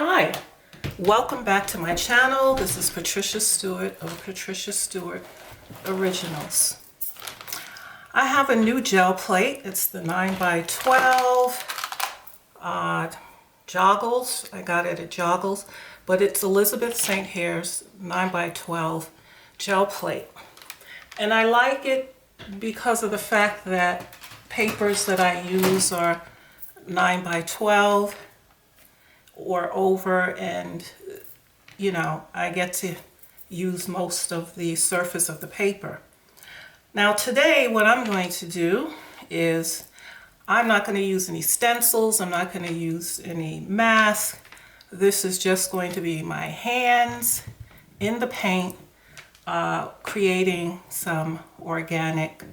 Hi, welcome back to my channel. This is Patricia Stuart of Patricia Stuart Originals. I have a new gel plate. It's the 9x12 Joggles. I got it at Joggles, but it's Elizabeth St. Hare's 9x12 gel plate. And I like it because of the fact that papers that I use are 9x12 or over, and I get to use most of the surface of the paper. Now today what I'm going to do is I'm not going to use any stencils, I'm not going to use any mask. This is just going to be my hands in the paint, creating some organic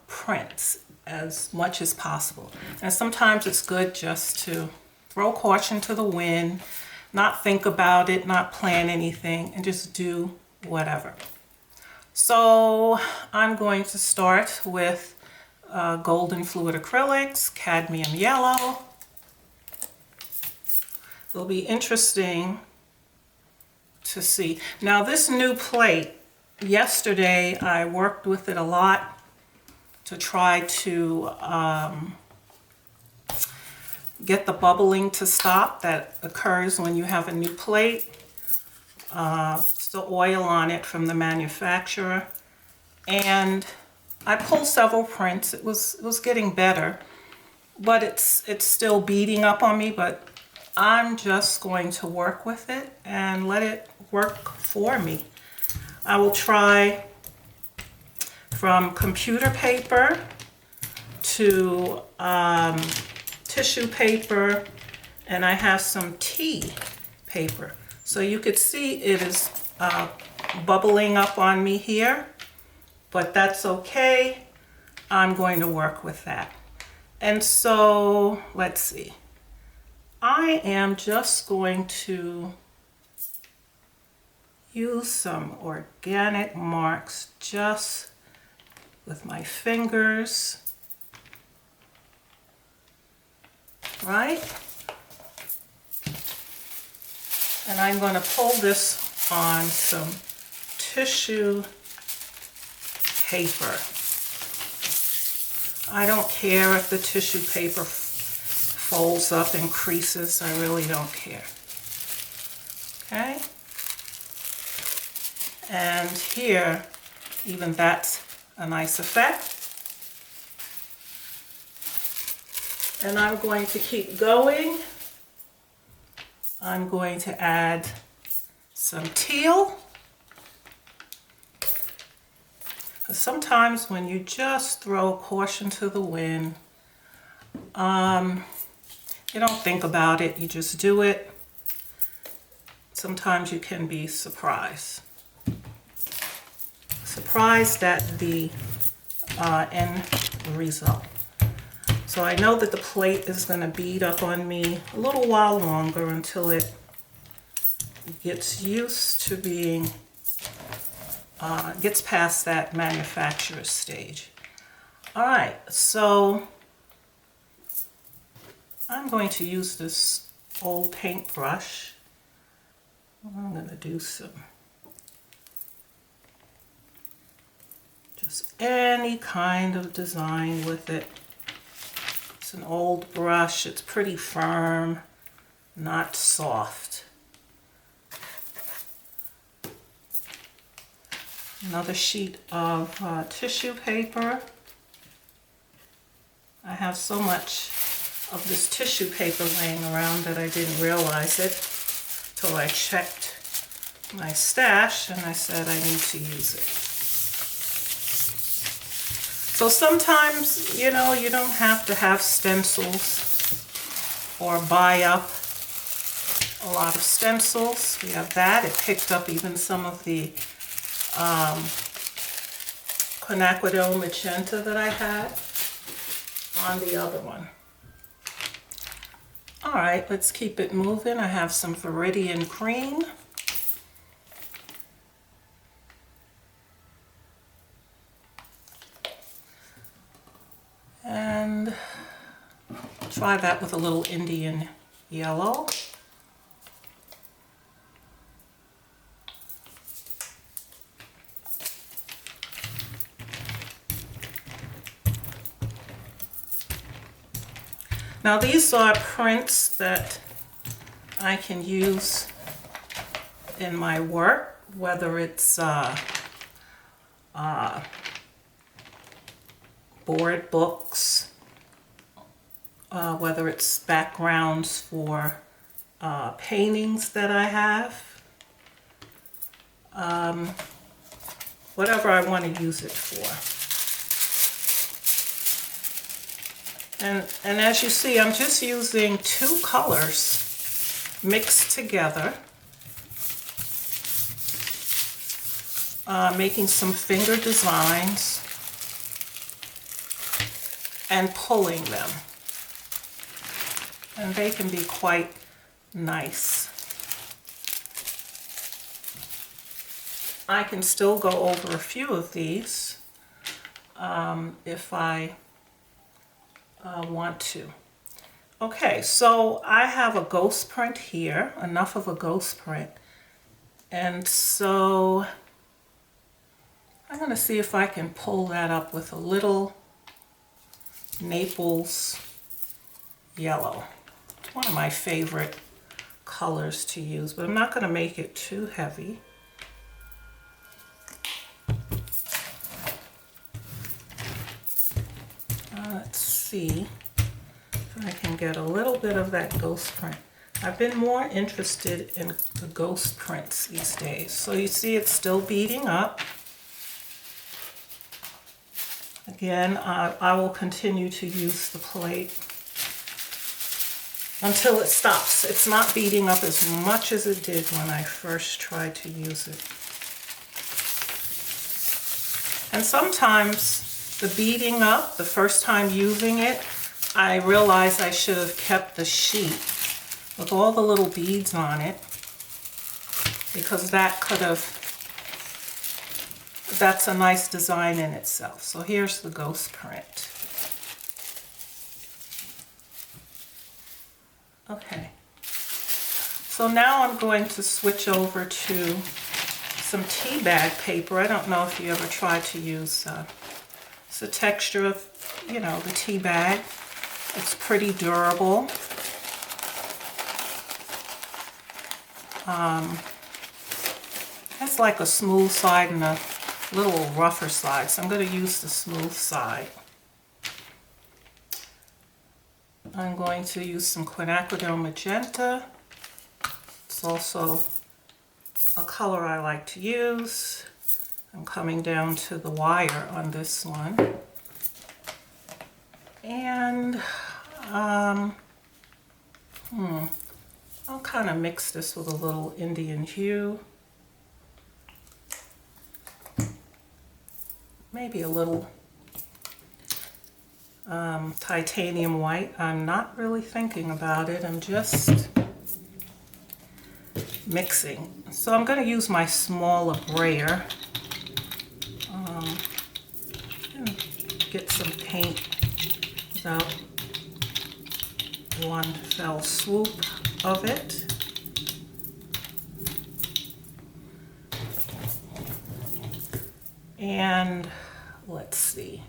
prints as much as possible. And sometimes it's good just to throw caution to the wind, not think about it, not plan anything, and just do whatever. So I'm going to start with golden fluid acrylics, cadmium yellow. It'll be interesting to see. Now this new plate, yesterday I worked with it a lot to try to get the bubbling to stop that occurs when you have a new plate. It's the oil on it from the manufacturer, and I pulled several prints. It was getting better, but it's still beating up on me. But I'm just going to work with it and let it work for me. I will try from computer paper to tissue paper, and I have some tea paper. So you could see it is bubbling up on me here, but that's okay. I'm going to work with that. And so let's see. I am just going to use some organic marks just with my fingers. Right? And I'm going to pull this on some tissue paper. I don't care if the tissue paper folds up and creases. I really don't care. Okay? And here, even that's a nice effect. And I'm going to keep going. I'm going to add some teal. Sometimes when you just throw caution to the wind, you don't think about it, you just do it. Sometimes you can be surprised. Surprised at the end result. So I know that the plate is going to bead up on me a little while longer until it gets used to being, gets past that manufacturer's stage. All right, so I'm going to use this old paintbrush. I'm going to do some, just any kind of design with it. It's an old brush, it's pretty firm, not soft. Another sheet of tissue paper. I have so much of this tissue paper laying around that I didn't realize it till I checked my stash and I said I need to use it. So sometimes, you don't have to have stencils or buy up a lot of stencils. We have that. It picked up even some of the quinacridone magenta that I had on the other one. All right, let's keep it moving. I have some Viridian cream. And try that with a little Indian yellow. Now these are prints that I can use in my work, whether it's board books, whether it's backgrounds for paintings that I have, whatever I want to use it for. And as you see, I'm just using two colors mixed together, making some finger designs and pulling them. And they can be quite nice. I can still go over a few of these if I want to. Okay, so I have a ghost print here, enough of a ghost print. And so I'm going to see if I can pull that up with a little Naples yellow. It's one of my favorite colors to use, but I'm not going to make it too heavy. Let's see if I can get a little bit of that ghost print. I've been more interested in the ghost prints these days. So you see it's still beading up. Again, I will continue to use the plate until it stops. It's not beading up as much as it did when I first tried to use it. And sometimes the beading up, the first time using it, I realized I should have kept the sheet with all the little beads on it, because that could have, that's a nice design in itself. So here's the ghost print. Okay, so now I'm going to switch over to some tea bag paper. I don't know if you ever tried to use, it's the texture of, you know, the tea bag. It's pretty durable. It's like a smooth side and a little rougher side, so I'm going to use the smooth side. I'm going to use some quinacridone magenta. It's also a color I like to use. I'm coming down to the wire on this one. And I'll kind of mix this with a little Indian hue. Maybe a little titanium white. I'm not really thinking about it. I'm just mixing. So I'm going to use my smaller brayer. Get some paint without one fell swoop of it. And let's see.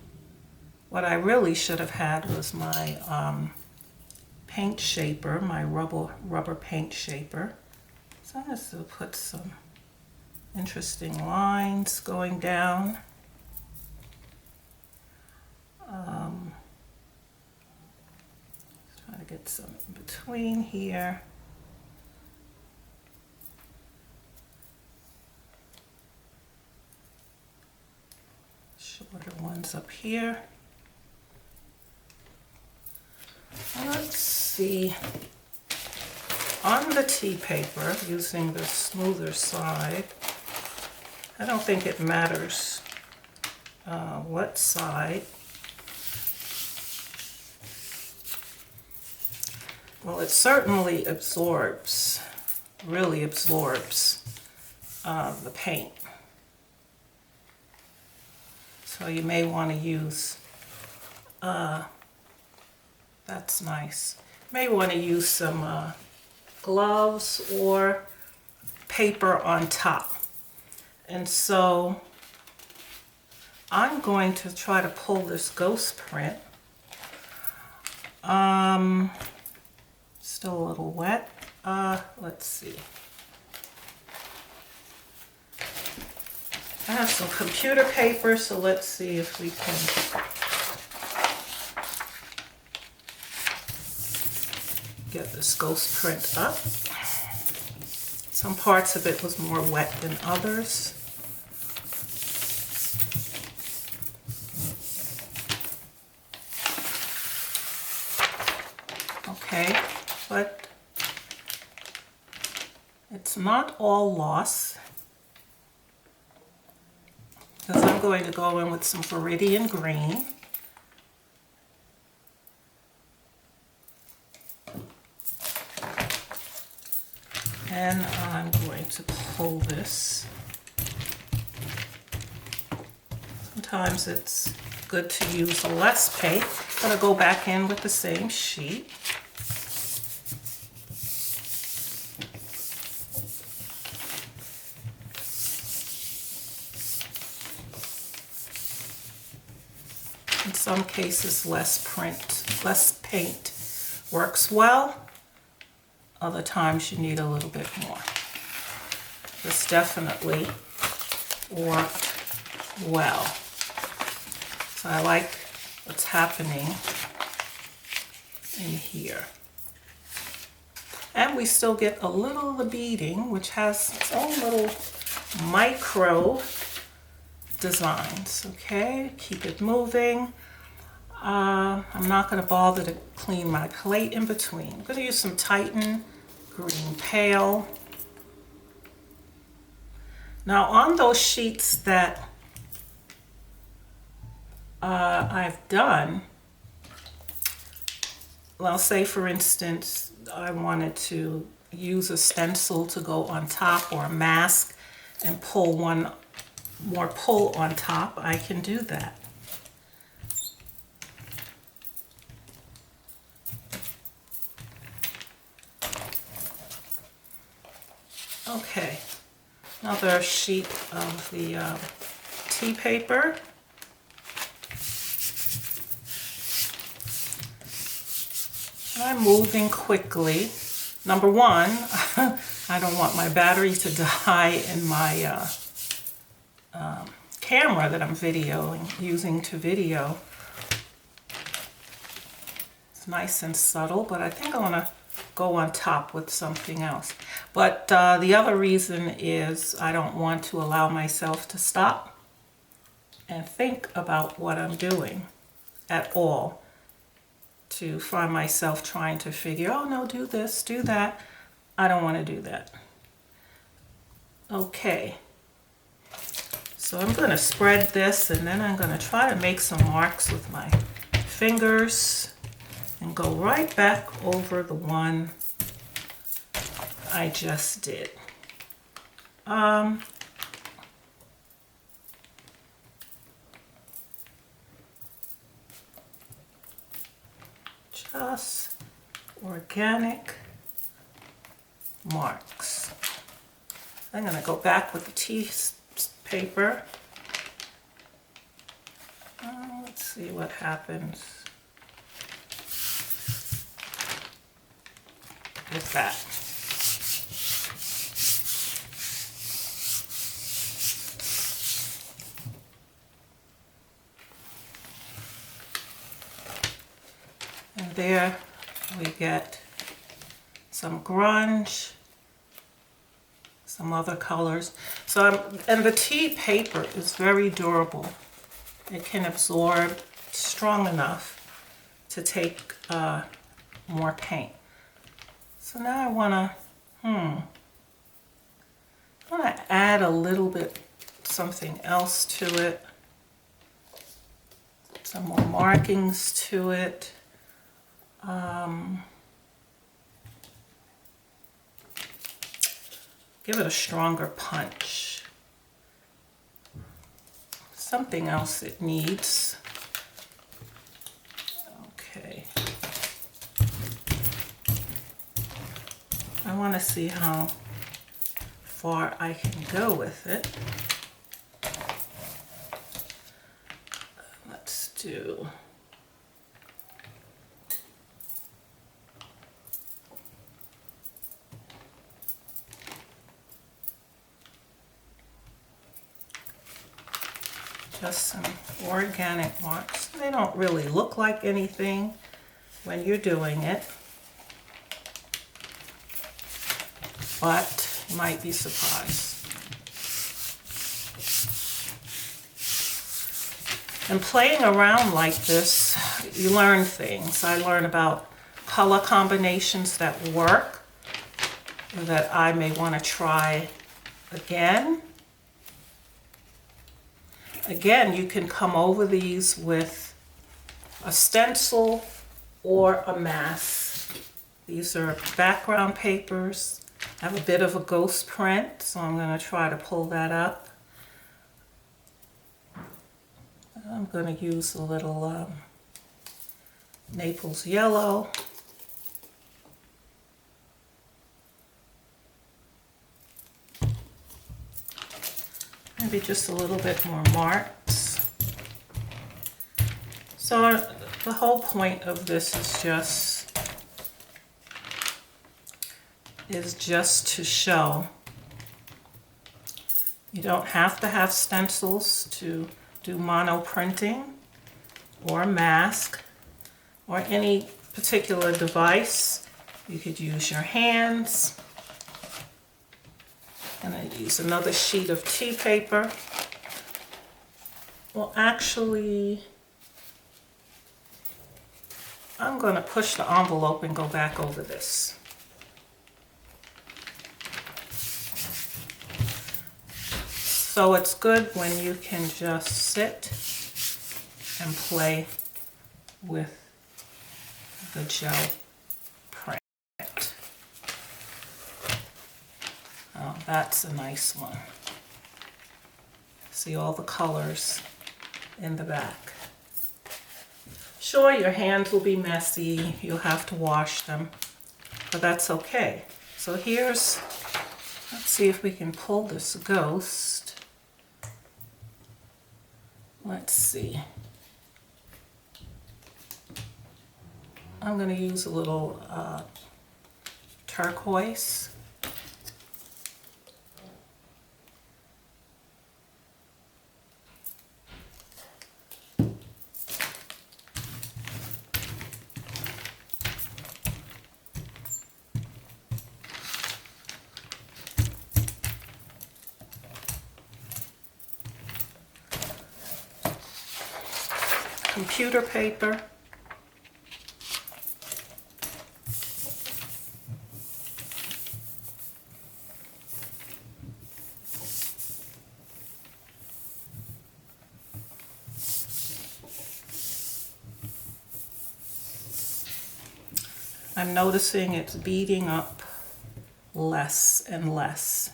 What I really should have had was my paint shaper, my rubber paint shaper. So I'm just going to put some interesting lines going down. Try to get some in between here. Shorter ones up here. Let's see. On the tea paper, using the smoother side, I don't think it matters what side. Well, it certainly absorbs, really absorbs the paint. So you may want to use, that's nice. You may want to use some gloves or paper on top. And so I'm going to try to pull this ghost print Still a little wet. Let's see. I have some computer paper, so let's see if we can get this ghost print up. Some parts of it was more wet than others. Okay, but it's not all lost, because I'm going to go in with some Viridian Green. And I'm going to pull this. Sometimes it's good to use less paint. I'm going to go back in with the same sheet. In some cases, less paint works well. Other times you need a little bit more. This definitely worked well. So I like what's happening in here. And we still get a little of the beading, which has its own little micro designs. Okay, keep it moving. I'm not going to bother to clean my plate in between. I'm going to use some Titan Green Pale. Now on those sheets that I've done, well, say for instance, I wanted to use a stencil to go on top, or a mask, and pull one more pull on top, I can do that. Okay, another sheet of the tea paper. I'm moving quickly. Number one, I don't want my battery to die in my camera that I'm using to video. It's nice and subtle, but I think I want to go on top with something else. But the other reason is I don't want to allow myself to stop and think about what I'm doing at all, to find myself trying to figure, oh no, do this, do that. I don't want to do that. Okay, so I'm going to spread this, and then I'm going to try to make some marks with my fingers and go right back over the one I just did. Just organic marks. I'm going to go back with the tea paper. Let's see what happens with that. And there we get some grunge, some other colors. And the tea paper is very durable. It can absorb strong enough to take more paint. So now I want to add a little bit something else to it. Some more markings to it. Give it a stronger punch. Something else it needs. Okay. I want to see how far I can go with it. Let's do Just some organic marks. They don't really look like anything when you're doing it, but you might be surprised. And playing around like this, you learn things. I learn about color combinations that work, that I may want to try again. Again, you can come over these with a stencil or a mask. These are background papers. I have a bit of a ghost print, so I'm going to try to pull that up. I'm going to use a little Naples yellow. Maybe just a little bit more marks. So the whole point of this is just to show. You don't have to have stencils to do mono printing or a mask or any particular device. You could use your hands. And I use another sheet of tea paper. Well, actually, I'm going to push the envelope and go back over this. So it's good when you can just sit and play with the gel print. Oh, that's a nice one. See all the colors in the back. Sure, your hands will be messy. You'll have to wash them, but that's okay. So let's see if we can pull this ghost. Let's see. I'm going to use a little turquoise. Computer paper. I'm noticing it's beading up less and less.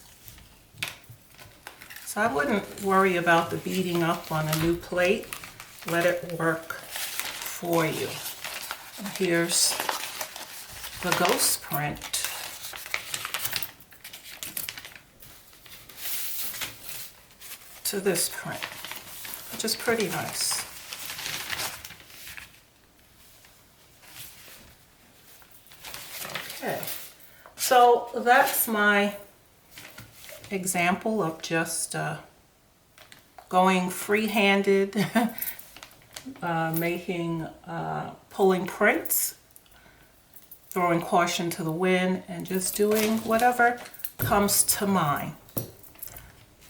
So I wouldn't worry about the beading up on a new plate. Let it work for you. And here's the ghost print. To this print, which is pretty nice. Okay, so that's my example of just going free-handed, pulling prints, throwing caution to the wind, and just doing whatever comes to mind.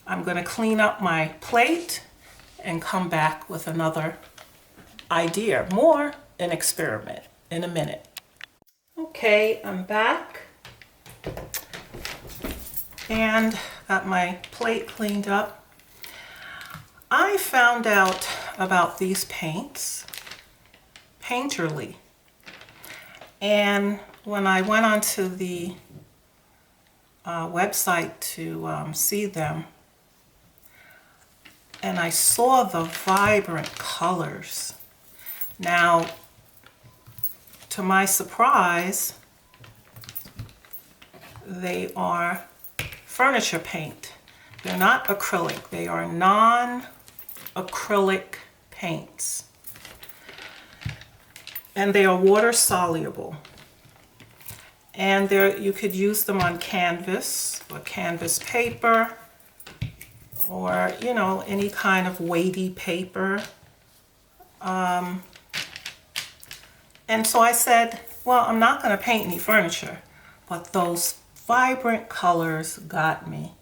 I'm going to clean up my plate and come back with another idea, more an experiment in a minute. Okay, I'm back and got my plate cleaned up. I found out about these paints, Painterly, and when I went onto the website to see them, and I saw the vibrant colors. Now, to my surprise, they are furniture paint. They're not acrylic. They are non-acrylic paints. And they are water soluble. And you could use them on canvas or canvas paper or, you know, any kind of weighty paper. And so I said, well, I'm not going to paint any furniture, but those vibrant colors got me.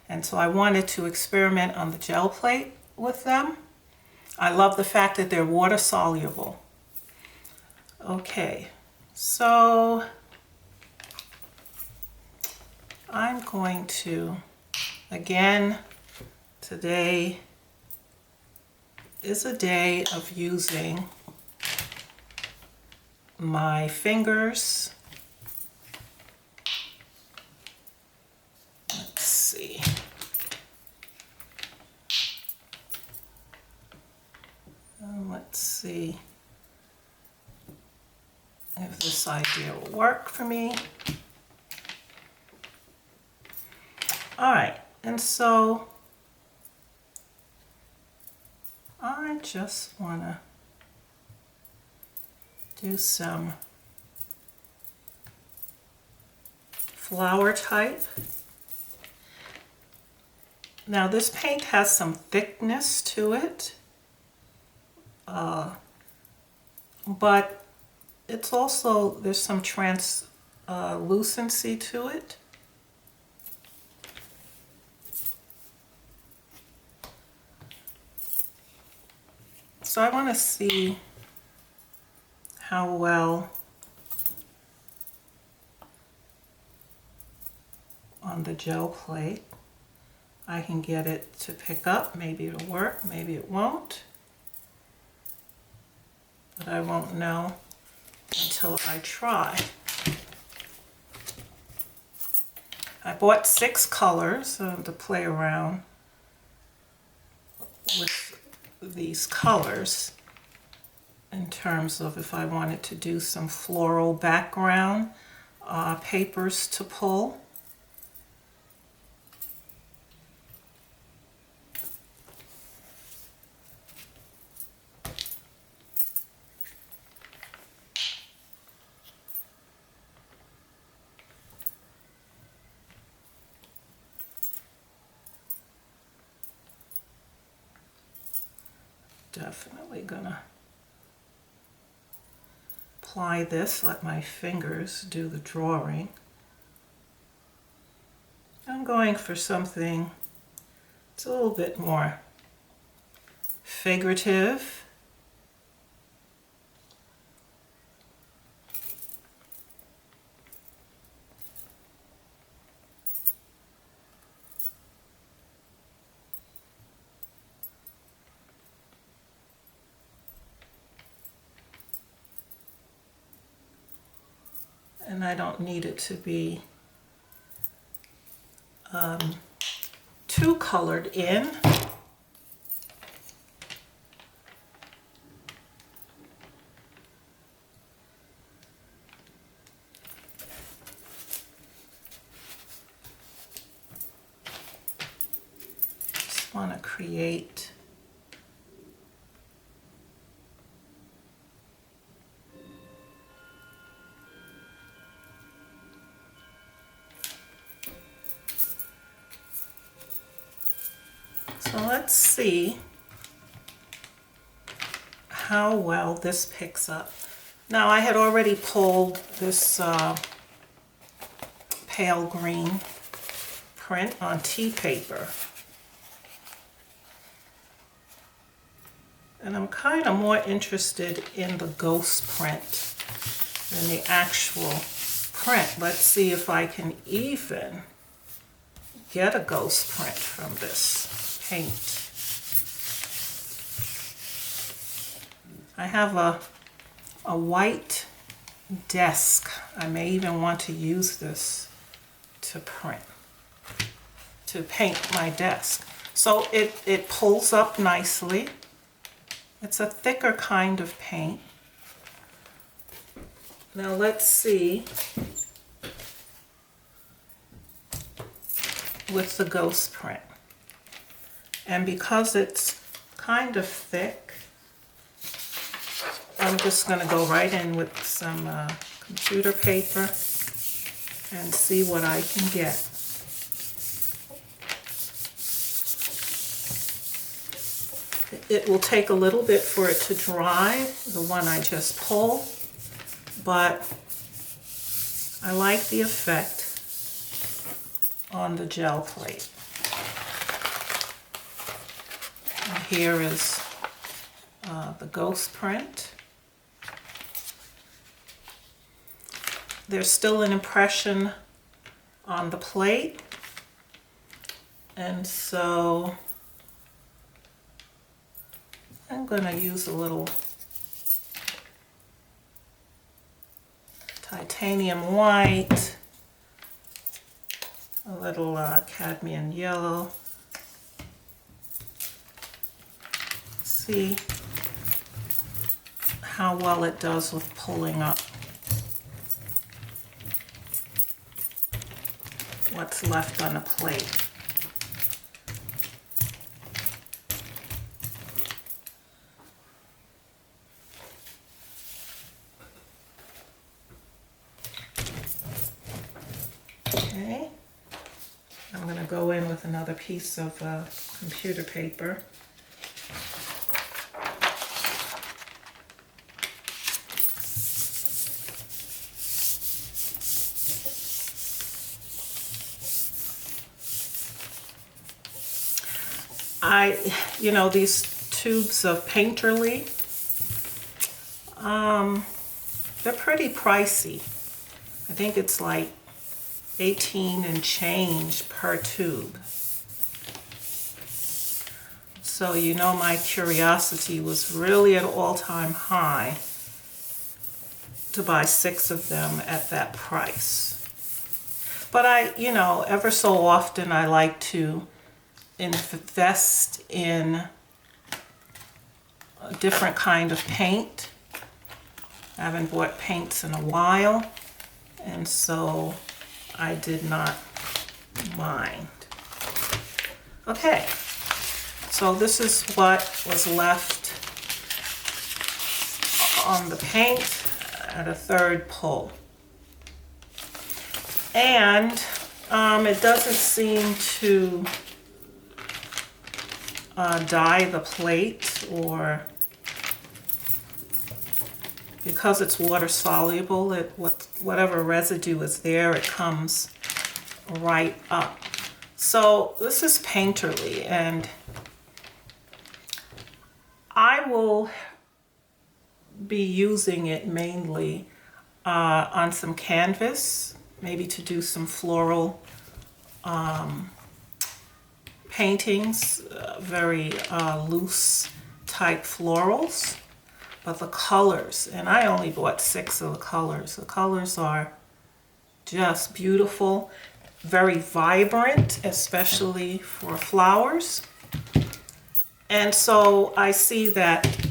And so I wanted to experiment on the gel plate with them. I love the fact that they're water soluble. Okay, so I'm going to, again, today is a day of using my fingers. Let's see. Let's see if this idea will work for me. All right, and so I just want to do some flower type. Now this paint has some thickness to it, but it's also, there's some translucency to it. So I want to see how well on the gel plate I can get it to pick up. Maybe it'll work, maybe it won't. But I won't know until I try. I bought 6 colors to play around with these colors in terms of if I wanted to do some floral background papers to pull. Definitely gonna apply this, let my fingers do the drawing. I'm going for something that's a little bit more figurative. And I don't need it to be too colored in. Just want to create So let's see how well this picks up. Now I had already pulled this pale green print on tea paper. And I'm kind of more interested in the ghost print than the actual print. Let's see if I can even get a ghost print from this paint. I have a white desk. I may even want to use this to paint my desk. So it pulls up nicely. It's a thicker kind of paint. Now let's see with the ghost print. And because it's kind of thick, I'm just going to go right in with some computer paper and see what I can get. it will take a little bit for it to dry, the one I just pulled, but I like the effect on the gel plate. And here is the ghost print. There's still an impression on the plate, and so I'm going to use a little titanium white, a little cadmium yellow. See how well it does with pulling up what's left on a plate. Okay, I'm going to go in with another piece of computer paper. You know, these tubes of Painterly, they're pretty pricey. I think it's like 18 and change per tube. So you know my curiosity was really at an all-time high to buy 6 of them at that price. But you know, ever so often I like to invest in a different kind of paint. I haven't bought paints in a while, and so I did not mind. Okay, so this is what was left on the paint at a third pull. And it doesn't seem to dye the plate, or because it's water soluble, whatever residue is there, it comes right up. So this is Painterly, and I will be using it mainly on some canvas, maybe to do some floral paintings, very loose type florals. But the colors, and I only bought 6 of the colors. The colors are just beautiful, very vibrant, especially for flowers. And so I see that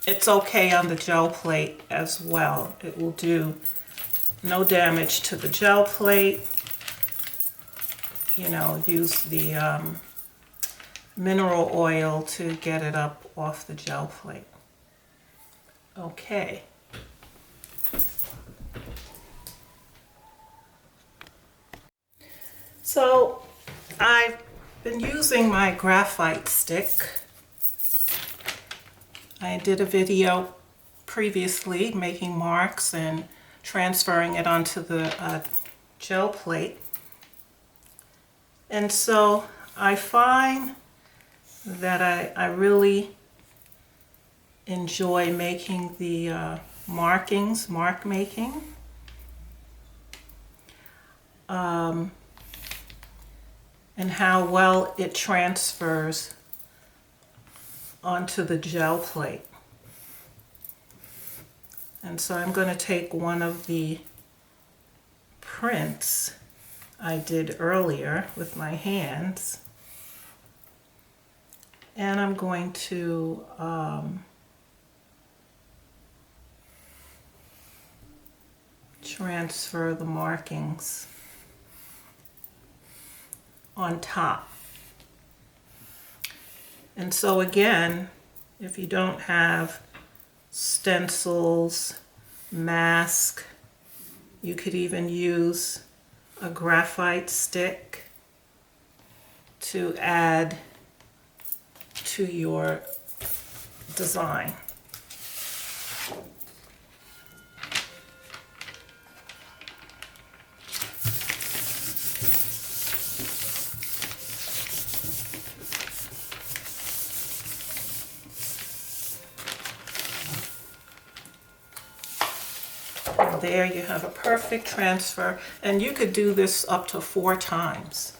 it's okay on the gel plate as well. It will do no damage to the gel plate. You know, use the mineral oil to get it up off the gel plate. Okay. So I've been using my graphite stick. I did a video previously making marks and transferring it onto the gel plate. And so I find that I really enjoy making the mark making. And how well it transfers onto the gel plate. And so I'm going to take one of the prints I did earlier with my hands, and I'm going to transfer the markings on top. And so again, if you don't have stencils, mask, you could even use a graphite stick to add to your design. There you have a perfect transfer, and you could do this up to 4 times.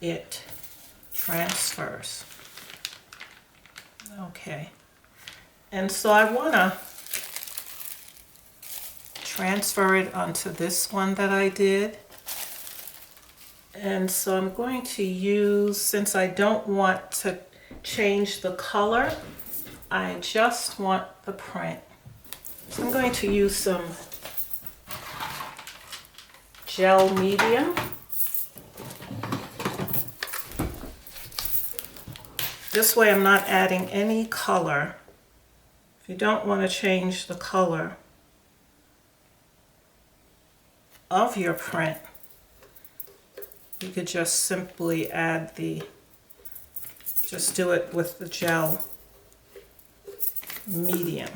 It transfers. Okay, and so I want to transfer it onto this one that I did. And so I'm going to use, since I don't want to change the color, I just want the print. So I'm going to use some gel medium. This way I'm not adding any color. If you don't want to change the color of your print, you could just simply add just do it with the gel medium.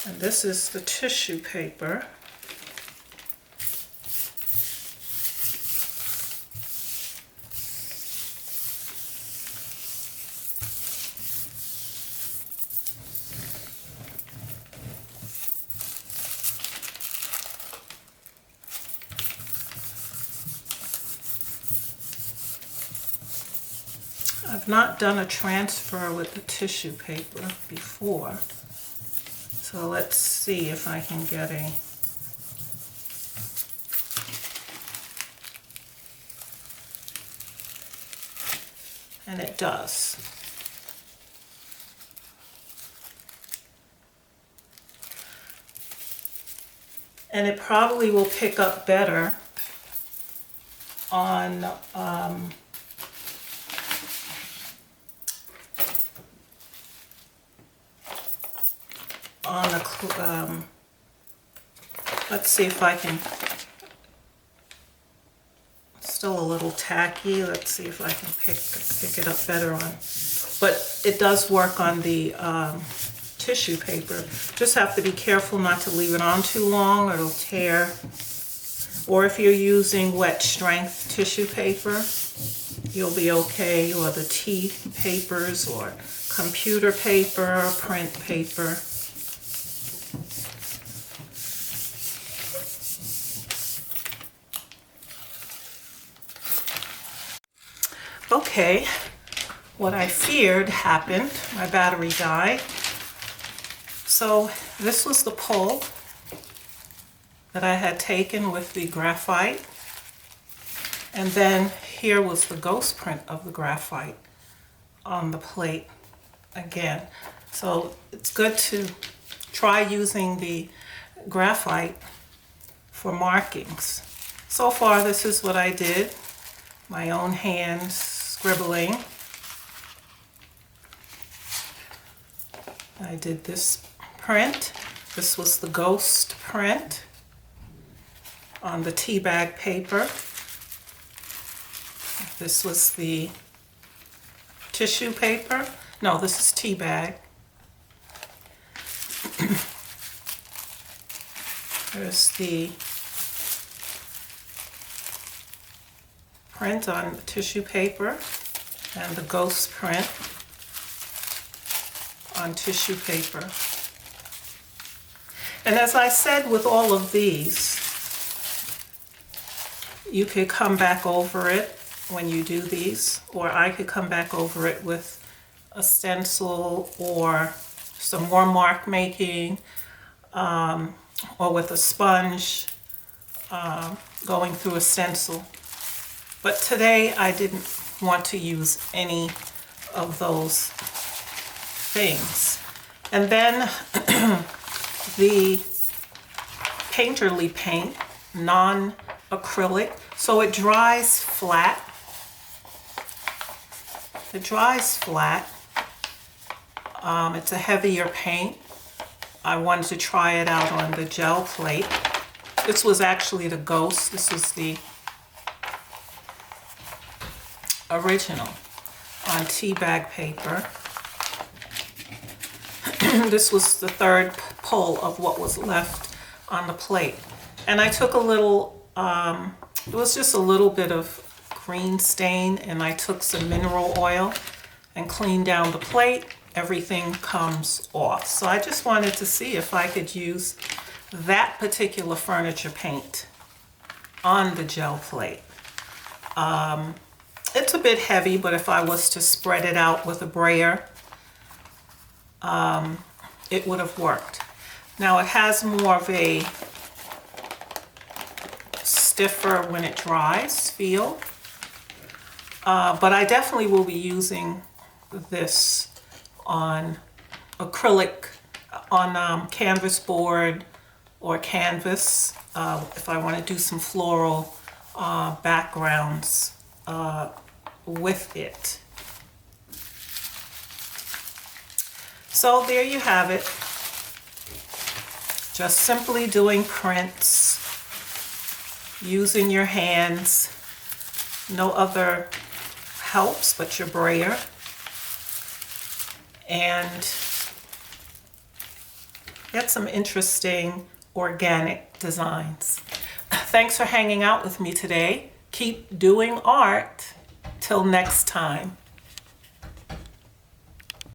And this is the tissue paper. I've not done a transfer with the tissue paper before. So let's see if I can get a and it does. And it probably will pick up better on the, let's see if I can, still a little tacky, let's see if I can pick it up better on, but it does work on the tissue paper. Just have to be careful not to leave it on too long or it'll tear. Or if you're using wet strength tissue paper, you'll be okay, or the tea papers or computer paper, print paper. Okay, what I feared happened. My battery died. So this was the pull that I had taken with the graphite. And then here was the ghost print of the graphite on the plate again. So it's good to try using the graphite for markings. So far this is what I did. My own hand scribbling. I did this print. This was the ghost print on the tea bag paper. This was the tissue paper. No, this is tea bag. There's the print on the tissue paper and the ghost print on tissue paper. And as I said with all of these, you could come back over it when you do these, or I could come back over it with a stencil or some more mark making, or with a sponge going through a stencil. But today I didn't want to use any of those things. And then the painterly paint non-acrylic, so it dries flat. It dries flat. It's a heavier paint. I wanted to try it out on the gel plate. This was actually the Ghost. This was the original on tea bag paper. This was the third pull of what was left on the plate. And I took a little, it was just a little bit of green stain, and I took some mineral oil and cleaned down the plate. Everything comes off. So I just wanted to see if I could use that particular furniture paint on the gel plate. It's a bit heavy, but if I was to spread it out with a brayer, it would have worked. Now it has more of a stiffer when it dries feel, but I definitely will be using this on acrylic, on canvas board or canvas, if I want to do some floral backgrounds with it. So there you have it. Just simply doing prints, using your hands, no other helps but your brayer, and get some interesting organic designs. Thanks for hanging out with me today. Keep doing art. Till next time.